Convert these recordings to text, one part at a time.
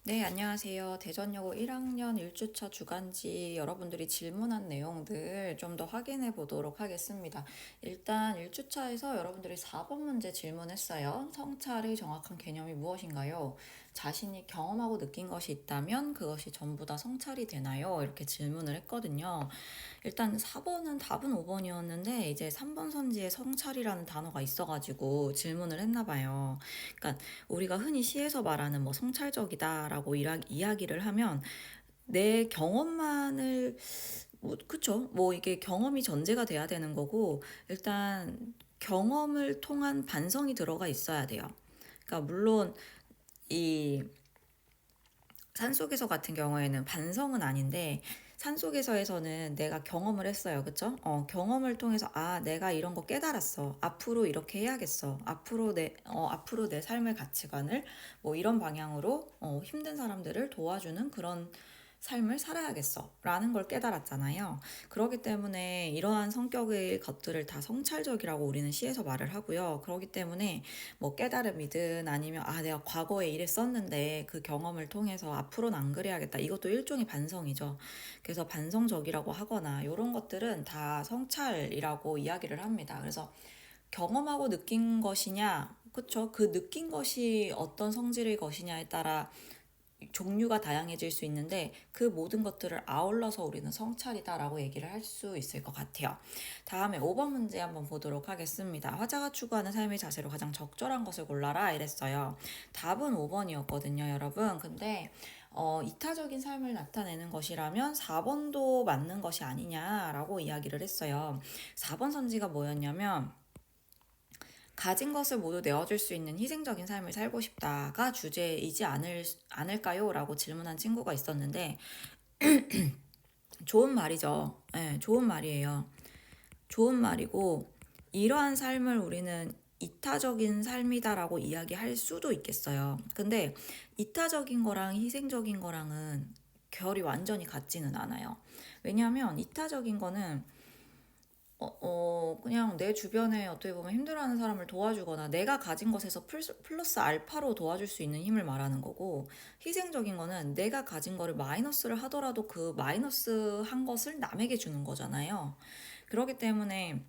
네, 안녕하세요. 대전여고 1학년 1주차 주간지 여러분들이 질문한 내용들 좀 더 확인해 보도록 하겠습니다. 일단 1주차에서 여러분들이 4번 문제 질문했어요. 성찰의 정확한 개념이 무엇인가요? 자신이 경험하고 느낀 것이 있다면 그것이 전부 다 성찰이 되나요? 이렇게 질문을 했거든요. 일단 4번은 답은 5번이었는데 이제 3번 선지에 성찰이라는 단어가 있어가지고 질문을 했나 봐요. 그러니까 우리가 흔히 시에서 말하는 뭐 성찰적이다라고 이야기를 하면 내 경험만을 그쵸? 뭐 이게 경험이 전제가 돼야 되는 거고 일단 경험을 통한 반성이 들어가 있어야 돼요. 그러니까 물론 이 산속에서 같은 경우에는 반성은 아닌데 산속에서에서는 내가 경험을 했어요. 그쵸? 경험을 통해서 내가 이런 거 깨달았어. 앞으로 이렇게 해야겠어. 앞으로 내 삶의 가치관을 뭐 이런 방향으로 힘든 사람들을 도와주는 그런 삶을 살아야겠어 라는 걸 깨달았잖아요. 그렇기 때문에 이러한 성격의 것들을 다 성찰적이라고 우리는 시에서 말을 하고요. 그렇기 때문에 뭐 깨달음이든 아니면 내가 과거에 이랬었는데 그 경험을 통해서 앞으로는 안 그래야겠다. 이것도 일종의 반성이죠. 그래서 반성적이라고 하거나 이런 것들은 다 성찰이라고 이야기를 합니다. 그래서 경험하고 느낀 것이냐, 그쵸? 그 느낀 것이 어떤 성질의 것이냐에 따라 종류가 다양해질 수 있는데 그 모든 것들을 아울러서 우리는 성찰이다라고 얘기를 할 수 있을 것 같아요. 다음에 5번 문제 한번 보도록 하겠습니다. 화자가 추구하는 삶의 자세로 가장 적절한 것을 골라라 이랬어요. 답은 5번이었거든요, 여러분. 근데 이타적인 삶을 나타내는 것이라면 4번도 맞는 것이 아니냐라고 이야기를 했어요. 4번 선지가 뭐였냐면 가진 것을 모두 내어줄 수 있는 희생적인 삶을 살고 싶다가 주제이지 않을까요? 라고 질문한 친구가 있었는데, 좋은 말이죠. 네, 좋은 말이에요. 좋은 말이고, 이러한 삶을 우리는 이타적인 삶이다라고 이야기할 수도 있겠어요. 근데 이타적인 거랑 희생적인 거랑은 결이 완전히 같지는 않아요. 왜냐하면 이타적인 거는 그냥 내 주변에 어떻게 보면 힘들어하는 사람을 도와주거나 내가 가진 것에서 플러스 알파로 도와줄 수 있는 힘을 말하는 거고, 희생적인 거는 내가 가진 거를 마이너스를 하더라도 그 마이너스 한 것을 남에게 주는 거잖아요. 그렇기 때문에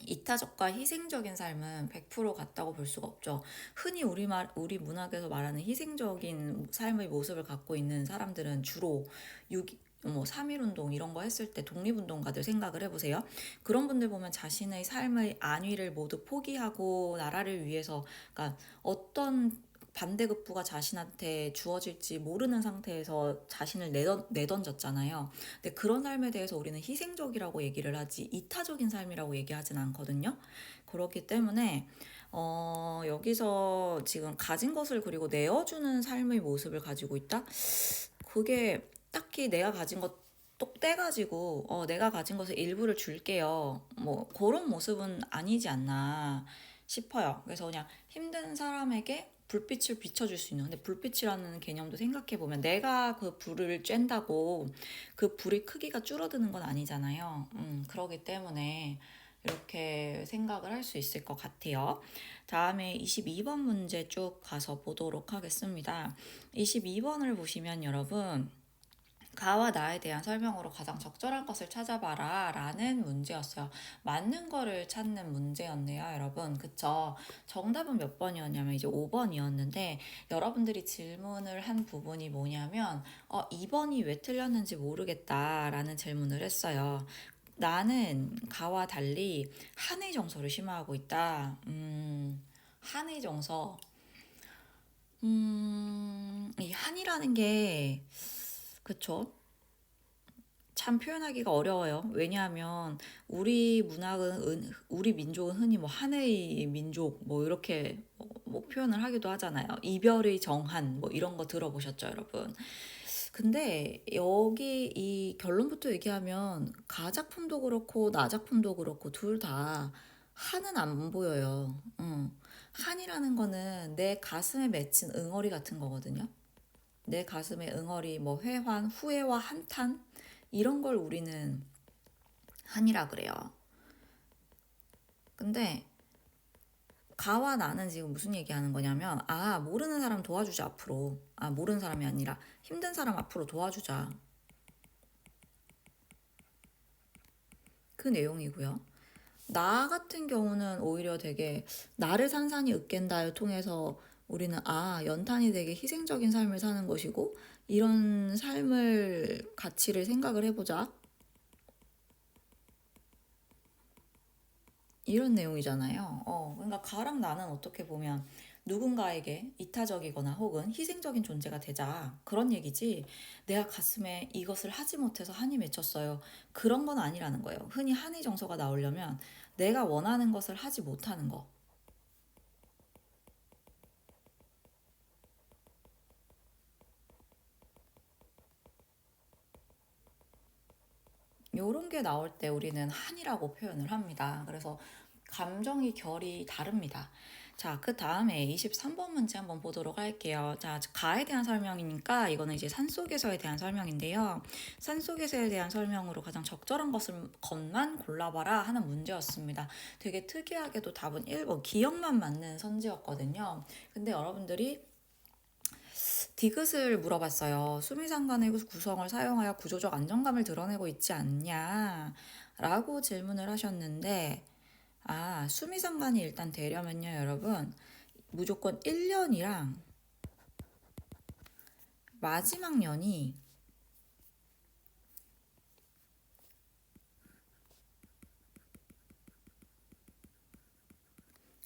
이타적과 희생적인 삶은 100% 같다고 볼 수가 없죠. 흔히 우리 문학에서 말하는 희생적인 삶의 모습을 갖고 있는 사람들은 주로 3.1운동 이런 거 했을 때 독립운동가들 생각을 해보세요. 그런 분들 보면 자신의 삶의 안위를 모두 포기하고 나라를 위해서, 그러니까 어떤 반대급부가 자신한테 주어질지 모르는 상태에서 자신을 내던졌잖아요. 근데 그런 삶에 대해서 우리는 희생적이라고 얘기를 하지 이타적인 삶이라고 얘기하진 않거든요. 그렇기 때문에 여기서 지금 가진 것을 그리고 내어주는 삶의 모습을 가지고 있다? 그게 딱히 내가 가진 것 똑 떼가지고 내가 가진 것의 일부를 줄게요. 뭐 그런 모습은 아니지 않나 싶어요. 그래서 그냥 힘든 사람에게 불빛을 비춰줄 수 있는. 근데 불빛이라는 개념도 생각해보면 내가 그 불을 쬐다고 그 불의 크기가 줄어드는 건 아니잖아요. 그러기 때문에 이렇게 생각을 할 수 있을 것 같아요. 다음에 22번 문제 쭉 가서 보도록 하겠습니다. 22번을 보시면 여러분, 가와 나에 대한 설명으로 가장 적절한 것을 찾아봐라 라는 문제였어요. 맞는 거를 찾는 문제였네요, 여러분. 그쵸? 정답은 몇 번이었냐면 이제 5번이었는데 여러분들이 질문을 한 부분이 뭐냐면 2번이 왜 틀렸는지 모르겠다 라는 질문을 했어요. 나는 가와 달리 한의 정서를 심화하고 있다. 한의 정서. 이 한이라는 게 그쵸? 참 표현하기가 어려워요. 왜냐하면 우리 민족은 흔히 뭐 한의 민족 뭐 이렇게 뭐 표현을 하기도 하잖아요. 이별의 정한 뭐 이런 거 들어보셨죠, 여러분? 근데 여기 이 결론부터 얘기하면 가 작품도 그렇고 나 작품도 그렇고 둘 다 한은 안 보여요. 한이라는 거는 내 가슴에 맺힌 응어리 같은 거거든요. 내 가슴에 응어리, 뭐 회환, 후회와 한탄 이런 걸 우리는 한이라 그래요. 근데 가와 나는 지금 무슨 얘기하는 거냐면, 아, 모르는 사람 도와주자, 앞으로. 아, 모르는 사람이 아니라 힘든 사람 앞으로 도와주자. 그 내용이고요. 나 같은 경우는 오히려 되게 나를 산산이 으깬다를 통해서 우리는 아, 연탄이 되게 희생적인 삶을 사는 것이고 이런 삶을 가치를 생각을 해보자. 이런 내용이잖아요. 그러니까 가랑 나는 어떻게 보면 누군가에게 이타적이거나 혹은 희생적인 존재가 되자. 그런 얘기지. 내가 가슴에 이것을 하지 못해서 한이 맺혔어요. 그런 건 아니라는 거예요. 흔히 한의 정서가 나오려면 내가 원하는 것을 하지 못하는 거. 요런 게 나올 때 우리는 한이라고 표현을 합니다. 그래서 감정의 결이 다릅니다. 자, 그 다음에 23번 문제 한번 보도록 할게요. 자, 가에 대한 설명이니까 이거는 이제 산속에서에 대한 설명인데요. 산속에서에 대한 설명으로 가장 적절한 것만 골라봐라 하는 문제였습니다. 되게 특이하게도 답은 1번 기억만 맞는 선지였거든요. 근데 여러분들이 디귿을 물어봤어요. 수미상관의 구성을 사용하여 구조적 안정감을 드러내고 있지 않냐? 라고 질문을 하셨는데, 아, 수미상관이 일단 되려면요, 여러분. 무조건 1년이랑 마지막 년이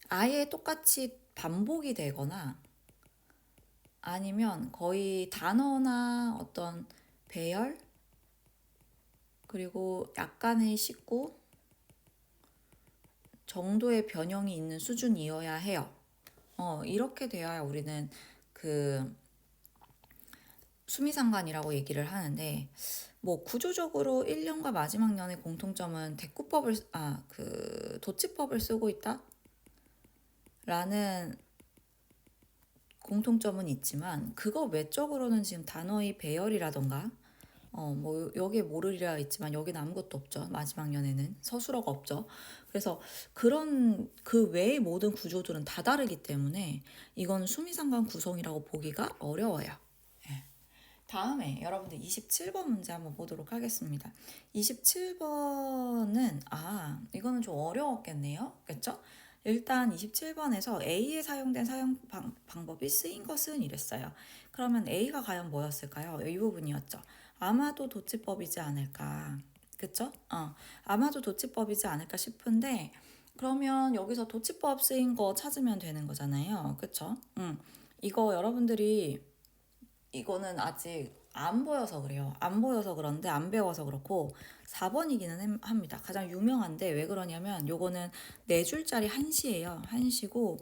아예 똑같이 반복이 되거나 아니면 거의 단어나 어떤 배열 그리고 약간의 식구 정도의 변형이 있는 수준이어야 해요. 이렇게 되어야 우리는 그 수미상관이라고 얘기를 하는데 뭐 구조적으로 1년과 마지막 년의 공통점은 그 도치법을 쓰고 있다? 라는 공통점은 있지만 그거 외적으로는 지금 단어의 배열이라던가 뭐 여기에 모르리라 있지만 여기는 아무것도 없죠. 마지막 년에는 서술어가 없죠. 그래서 그런 그 외의 모든 구조들은 다 다르기 때문에 이건 수미상관 구성이라고 보기가 어려워요. 예. 다음에 여러분들 27번 문제 한번 보도록 하겠습니다. 27번은 이거는 좀 어려웠겠네요. 그렇죠? 일단 27번에서 A에 사용된 방법이 쓰인 것은 이랬어요. 그러면 A가 과연 뭐였을까요? 이 부분이었죠. 아마도 도치법이지 않을까. 그쵸? 아마도 도치법이지 않을까 싶은데 그러면 여기서 도치법 쓰인 거 찾으면 되는 거잖아요. 그쵸? 이거 여러분들이 이거는 아직 안 보여서 그래요. 안 보여서 그런데 안 배워서 그렇고 4번이기는 합니다. 가장 유명한데 왜 그러냐면 요거는 4줄짜리 한시예요. 한시고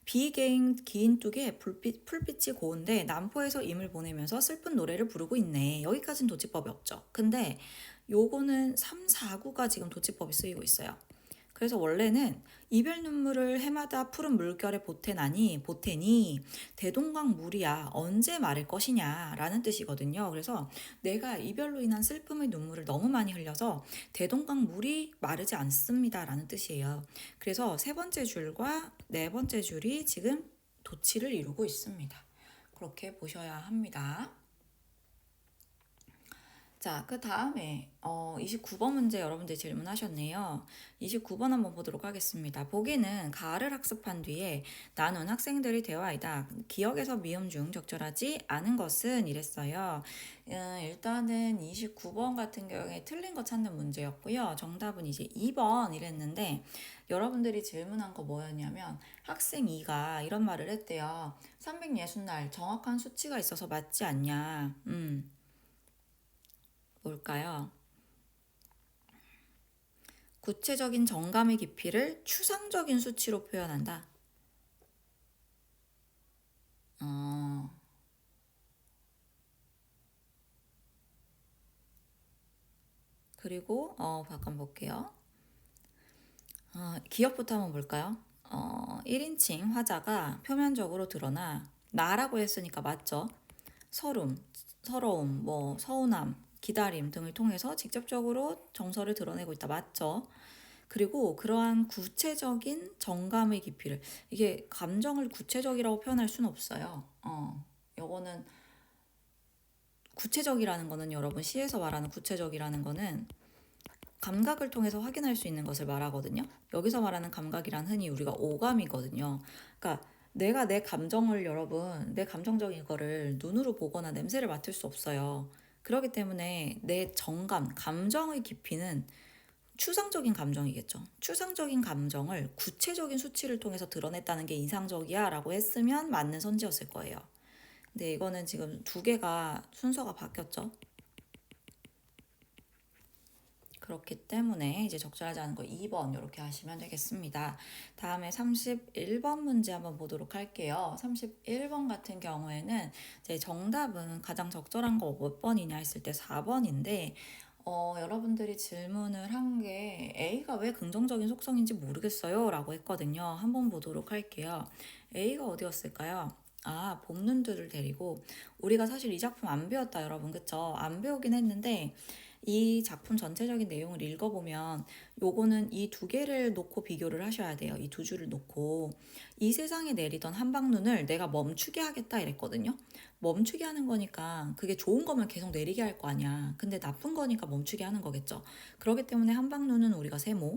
비개인 긴 뚝에 풀빛이 고운데 남포에서 임을 보내면서 슬픈 노래를 부르고 있네. 여기까지는 도치법이 없죠. 근데 요거는 3, 4구가 지금 도치법이 쓰이고 있어요. 그래서 원래는 이별 눈물을 해마다 푸른 물결에 보태니 대동강 물이야 언제 마를 것이냐 라는 뜻이거든요. 그래서 내가 이별로 인한 슬픔의 눈물을 너무 많이 흘려서 대동강 물이 마르지 않습니다 라는 뜻이에요. 그래서 세 번째 줄과 네 번째 줄이 지금 도치를 이루고 있습니다. 그렇게 보셔야 합니다. 자, 그 다음에 29번 문제 여러분들 질문하셨네요. 29번 한번 보도록 하겠습니다. 보기는 가를 학습한 뒤에 나눈 학생들의 대화이다. 기억에서 미음 중 적절하지 않은 것은 이랬어요. 일단은 29번 같은 경우에 틀린 거 찾는 문제였고요. 정답은 이제 2번 이랬는데 여러분들이 질문한 거 뭐였냐면 학생 2가 이런 말을 했대요. 360날 정확한 수치가 있어서 맞지 않냐. 뭘까요? 구체적인 정감의 깊이를 추상적인 수치로 표현한다. 그리고 잠깐 볼게요. 기억부터 한번 볼까요? 1인칭 화자가 표면적으로 드러나 나라고 했으니까 맞죠? 서러움, 서운함, 기다림 등을 통해서 직접적으로 정서를 드러내고 있다. 맞죠? 그리고 그러한 구체적인 정감의 깊이를, 이게 감정을 구체적이라고 표현할 수는 없어요. 요거는 구체적이라는 거는, 여러분 시에서 말하는 구체적이라는 거는 감각을 통해서 확인할 수 있는 것을 말하거든요. 여기서 말하는 감각이란 흔히 우리가 오감이거든요. 그러니까 내가 내 감정을, 여러분, 내 감정적인 거를 눈으로 보거나 냄새를 맡을 수 없어요. 그렇기 때문에 내 정감, 감정의 깊이는 추상적인 감정이겠죠. 추상적인 감정을 구체적인 수치를 통해서 드러냈다는 게 인상적이야 라고 했으면 맞는 선지였을 거예요. 근데 이거는 지금 두 개가 순서가 바뀌었죠. 그렇기 때문에 이제 적절하지 않은 거 2번 이렇게 하시면 되겠습니다. 다음에 31번 문제 한번 보도록 할게요. 31번 같은 경우에는 이제 정답은 가장 적절한 거 몇 번이냐 했을 때 4번인데, 여러분들이 질문을 한 게 A가 왜 긍정적인 속성인지 모르겠어요 라고 했거든요. 한번 보도록 할게요. A가 어디였을까요? 아, 봄눈들을 데리고, 우리가 사실 이 작품 안 배웠다 여러분, 그쵸? 안 배우긴 했는데 이 작품 전체적인 내용을 읽어보면 요거는 이 두 개를 놓고 비교를 하셔야 돼요. 이 두 줄을 놓고 이 세상에 내리던 한방눈을 내가 멈추게 하겠다 이랬거든요. 멈추게 하는 거니까 그게 좋은 거면 계속 내리게 할 거 아니야. 근데 나쁜 거니까 멈추게 하는 거겠죠. 그렇기 때문에 한방눈은 우리가 세모.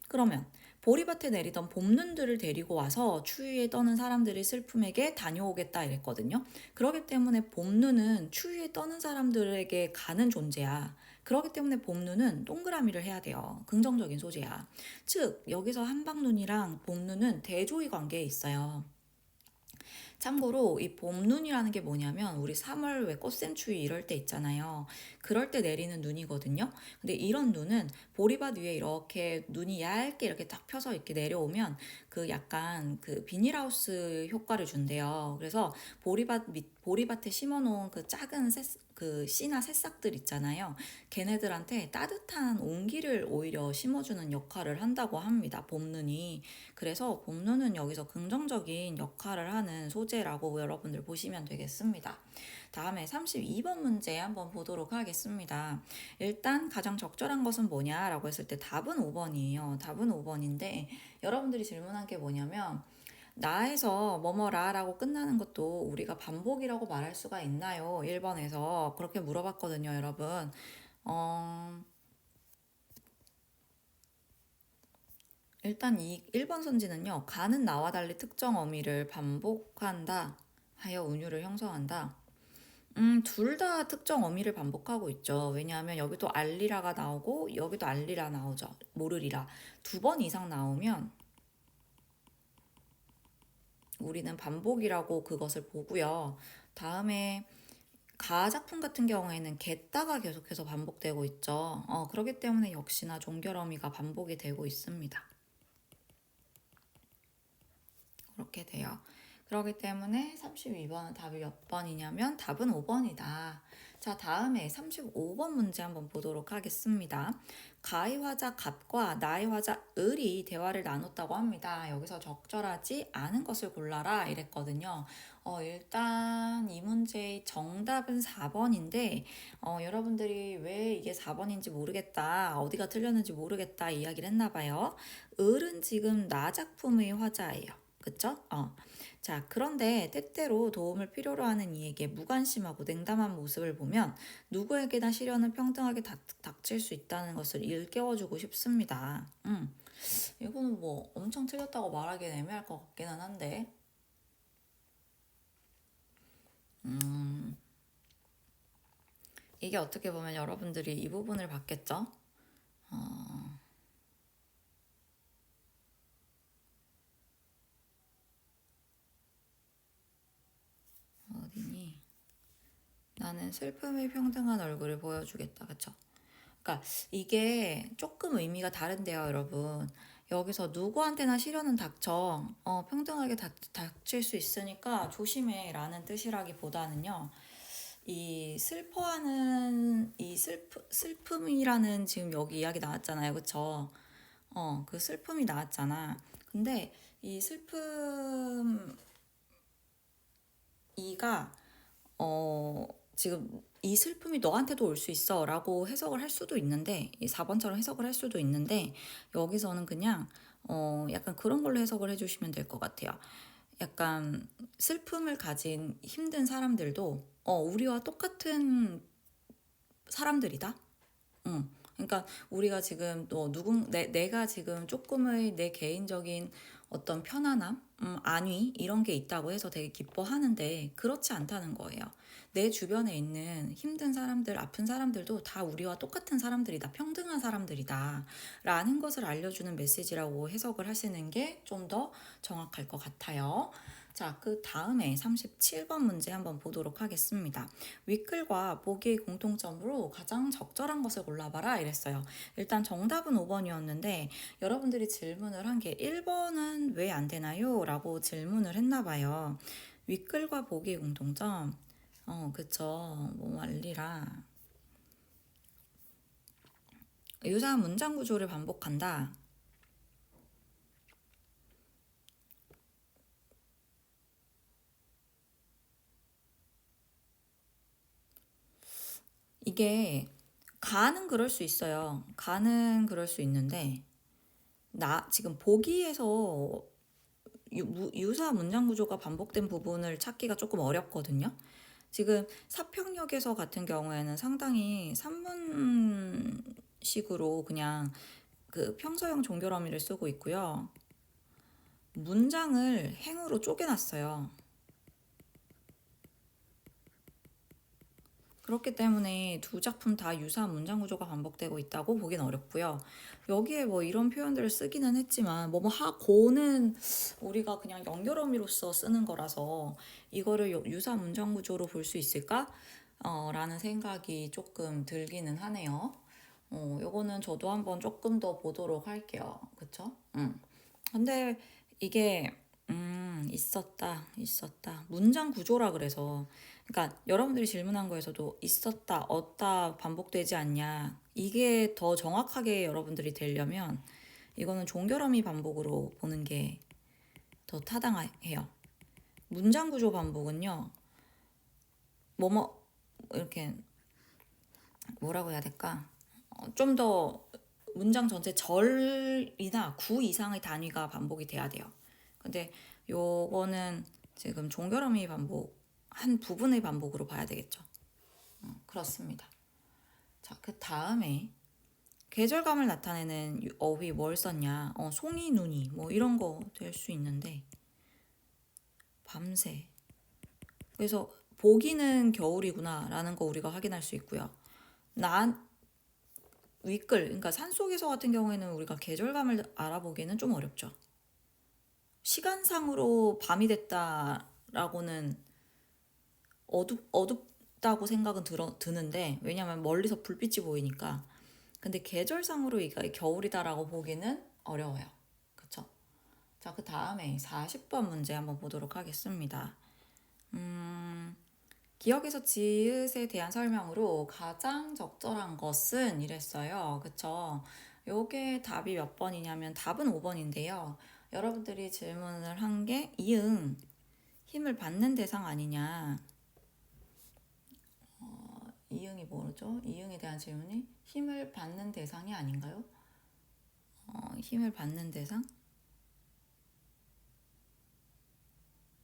그러면 보리밭에 내리던 봄눈들을 데리고 와서 추위에 떠는 사람들의 슬픔에게 다녀오겠다 이랬거든요. 그렇기 때문에 봄눈은 추위에 떠는 사람들에게 가는 존재야. 그렇기 때문에 봄눈은 동그라미를 해야 돼요. 긍정적인 소재야. 즉 여기서 한방눈이랑 봄눈은 대조의 관계에 있어요. 참고로 이 봄눈이라는 게 뭐냐면 우리 3월 왜 꽃샘추위 이럴 때 있잖아요. 그럴 때 내리는 눈이거든요. 근데 이런 눈은 보리밭 위에 이렇게 눈이 얇게 이렇게 딱 펴서 이렇게 내려오면 그 약간 그 비닐하우스 효과를 준대요. 그래서 보리밭에 심어놓은 그 작은 그 씨나 새싹들 있잖아요. 걔네들한테 따뜻한 온기를 오히려 심어주는 역할을 한다고 합니다. 봄눈이. 그래서 봄눈은 여기서 긍정적인 역할을 하는 소재라고 여러분들 보시면 되겠습니다. 다음에 32번 문제 한번 보도록 하겠습니다. 일단 가장 적절한 것은 뭐냐라고 했을 때 답은 5번이에요. 답은 5번인데 여러분들이 질문한 게 뭐냐면 나에서 뭐뭐라라고 끝나는 것도 우리가 반복이라고 말할 수가 있나요? 1번에서 그렇게 물어봤거든요, 여러분. 일단 이 1번 선지는요. 가는 나와 달리 특정 어미를 반복한다 하여 운율을 형성한다. 둘 다 특정 어미를 반복하고 있죠. 왜냐하면 여기도 알리라가 나오고 여기도 알리라 나오죠. 모르리라. 두 번 이상 나오면 우리는 반복이라고 그것을 보고요. 다음에 가 작품 같은 경우에는 겠다가 계속해서 반복되고 있죠. 그렇기 때문에 역시나 종결 어미가 반복이 되고 있습니다. 그렇게 돼요. 그렇기 때문에 32번은 답이 몇 번이냐면 답은 5번이다. 자, 다음에 35번 문제 한번 보도록 하겠습니다. 가의 화자 갑과 나의 화자 을이 대화를 나눴다고 합니다. 여기서 적절하지 않은 것을 골라라 이랬거든요. 일단 이 문제의 정답은 4번인데 여러분들이 왜 이게 4번인지 모르겠다, 어디가 틀렸는지 모르겠다 이야기를 했나 봐요. 을은 지금 나 작품의 화자예요. 그쵸? 자, 그런데 때때로 도움을 필요로 하는 이에게 무관심하고 냉담한 모습을 보면 누구에게나 시련은 평등하게 닥칠 수 있다는 것을 일깨워주고 싶습니다. 이거는 뭐 엄청 틀렸다고 말하기는 애매할 것 같기는 한데, 이게 어떻게 보면 여러분들이 이 부분을 봤겠죠? 어디니? 나는 슬픔의 평등한 얼굴을 보여주겠다. 그쵸? 그러니까 이게 조금 의미가 다른데요, 여러분. 여기서 누구한테나 시련은 닥쳐. 평등하게 닥칠 수 있으니까 조심해 라는 뜻이라기보다는요. 이 슬퍼하는 이 슬픔이라는 지금 여기 이야기 나왔잖아요. 그쵸? 그 슬픔이 나왔잖아. 근데 이 슬픔이가 어, 지금 이 슬픔이 너한테도 올 수 있어 라고 해석을 할 수도 있는데, 이 4번처럼 해석을 할 수도 있는데, 여기서는 그냥 약간 그런 걸로 해석을 해주시면 될 것 같아요. 약간 슬픔을 가진 힘든 사람들도 우리와 똑같은 사람들이다. 그러니까 우리가 지금 또 내가 지금 조금의 내 개인적인 어떤 편안함, 안위 이런 게 있다고 해서 되게 기뻐하는데 그렇지 않다는 거예요. 내 주변에 있는 힘든 사람들, 아픈 사람들도 다 우리와 똑같은 사람들이다, 평등한 사람들이다 라는 것을 알려주는 메시지라고 해석을 하시는 게 좀 더 정확할 것 같아요. 자, 그 다음에 37번 문제 한번 보도록 하겠습니다. 윗글과 보기의 공통점으로 가장 적절한 것을 골라봐라 이랬어요. 일단 정답은 5번이었는데 여러분들이 질문을 한 게 1번은 왜 안 되나요? 라고 질문을 했나 봐요. 윗글과 보기의 공통점. 그쵸. 뭐 말리라. 유사한 문장 구조를 반복한다. 이게 가는 그럴 수 있어요. 가는 그럴 수 있는데 나 지금 보기에서 유사 문장 구조가 반복된 부분을 찾기가 조금 어렵거든요. 지금 사평역에서 같은 경우에는 상당히 산문식으로 그냥 그 평서형 종결어미를 쓰고 있고요. 문장을 행으로 쪼개놨어요. 그렇기 때문에 두 작품 다 유사한 문장 구조가 반복되고 있다고 보긴 어렵고요. 여기에 뭐 이런 표현들을 쓰기는 했지만 하고는 우리가 그냥 연결어미로서 쓰는 거라서 이거를 유사한 문장 구조로 볼 수 있을까? 라는 생각이 조금 들기는 하네요. 요거는 저도 한번 조금 더 보도록 할게요. 그쵸? 근데 이게 있었다. 문장 구조라 그래서 그러니까 여러분들이 질문한 거에서도 있었다, 없다 반복되지 않냐. 이게 더 정확하게 여러분들이 되려면 이거는 종결어미 반복으로 보는 게 더 타당해요. 문장 구조 반복은요. 이렇게 뭐라고 해야 될까? 좀 더 문장 전체 절이나 구 이상의 단위가 반복이 돼야 돼요. 근데 요거는 지금 종결어미 반복, 한 부분의 반복으로 봐야 되겠죠. 그렇습니다. 자, 그 다음에 계절감을 나타내는 어휘 뭘 썼냐? 송이, 눈이 뭐 이런 거 될 수 있는데 밤새. 그래서 보기는 겨울이구나 라는 거 우리가 확인할 수 있고요. 윗글, 그러니까 산속에서 같은 경우에는 우리가 계절감을 알아보기에는 좀 어렵죠. 시간상으로 밤이 됐다라고는 어둡다고 생각은 드는데, 왜냐면 멀리서 불빛이 보이니까. 근데 계절상으로 이게 겨울이다라고 보기는 어려워요. 그쵸? 자, 그 다음에 40번 문제 한번 보도록 하겠습니다. 기억에서 지읒에 대한 설명으로 가장 적절한 것은 이랬어요. 그쵸? 요게 답이 몇 번이냐면 답은 5번인데요. 여러분들이 질문을 한 게 이응, 힘을 받는 대상 아니냐. 이응이 뭐죠? 이응에 대한 질문이 힘을 받는 대상이 아닌가요? 힘을 받는 대상?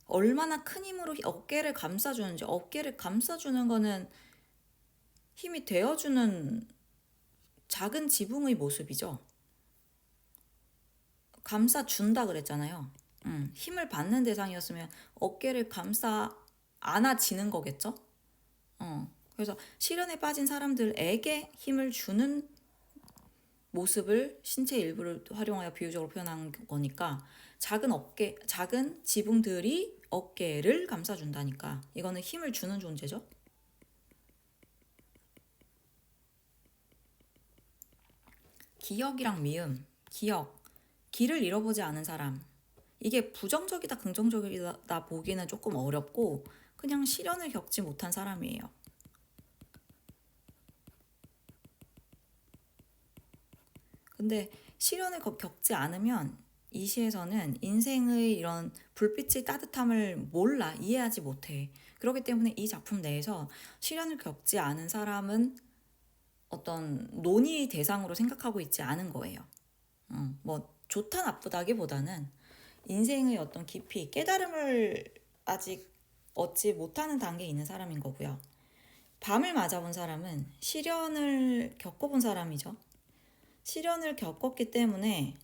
얼마나 큰 힘으로 어깨를 감싸주는지. 어깨를 감싸주는 거는 힘이 되어주는 작은 지붕의 모습이죠. 감싸준다 그랬잖아요. 힘을 받는 대상이었으면 어깨를 감싸 안아지는 거겠죠? 그래서 시련에 빠진 사람들에게 힘을 주는 모습을 신체 일부를 활용하여 비유적으로 표현한 거니까 작은 지붕들이 어깨를 감싸준다니까 이거는 힘을 주는 존재죠. 기억이랑 미음, 길을 잃어보지 않은 사람. 이게 부정적이다, 긍정적이다 보기는 조금 어렵고 그냥 시련을 겪지 못한 사람이에요. 근데 시련을 겪지 않으면 이 시에서는 인생의 이런 불빛의 따뜻함을 몰라, 이해하지 못해. 그렇기 때문에 이 작품 내에서 시련을 겪지 않은 사람은 어떤 논의 대상으로 생각하고 있지 않은 거예요. 뭐 좋다 나쁘다기보다는 인생의 어떤 깊이, 깨달음을 아직 얻지 못하는 단계에 있는 사람인 거고요. 밤을 맞아본 사람은 시련을 겪어본 사람이죠. 시련을 겪었기 때문에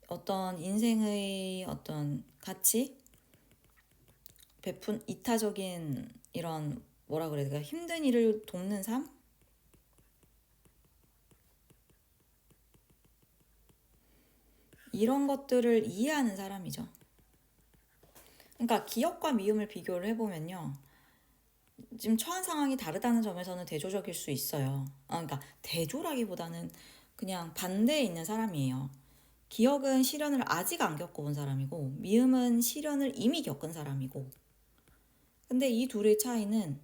어떤 인생의 어떤 가치, 베푼 이타적인 이런 뭐라 그래야 될까, 힘든 일을 돕는 삶? 이런 것들을 이해하는 사람이죠. 그러니까 기억과 미움을 비교를 해보면요. 지금 처한 상황이 다르다는 점에서는 대조적일 수 있어요. 그러니까 대조라기보다는 그냥 반대에 있는 사람이에요. 기억은 시련을 아직 안 겪어본 사람이고 미움은 시련을 이미 겪은 사람이고, 근데 이 둘의 차이는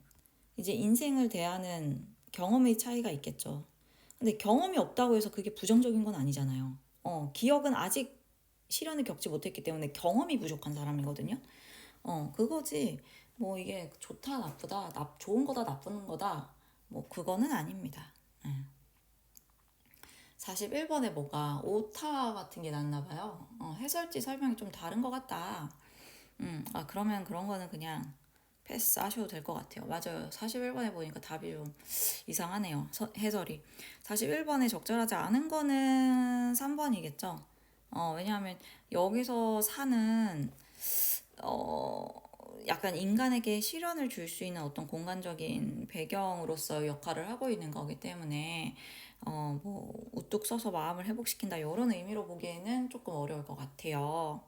이제 인생을 대하는 경험의 차이가 있겠죠. 근데 경험이 없다고 해서 그게 부정적인 건 아니잖아요. 기억은 아직 시련을 겪지 못했기 때문에 경험이 부족한 사람이거든요. 그거지. 뭐 이게 좋다, 나쁘다, 좋은 거다, 나쁜 거다. 뭐 그거는 아닙니다. 41번에 뭐가 오타 같은 게 났나 봐요. 해설지 설명이 좀 다른 것 같다. 그러면 그런 거는 그냥 패스 하셔도 될 것 같아요. 맞아요. 41번에 보니까 답이 좀 이상하네요. 해설이. 41번에 적절하지 않은 거는 3번이겠죠. 왜냐하면 여기서 사는 약간 인간에게 시련을 줄 수 있는 어떤 공간적인 배경으로서 역할을 하고 있는 거기 때문에 뭐 우뚝 서서 마음을 회복시킨다 이런 의미로 보기에는 조금 어려울 것 같아요.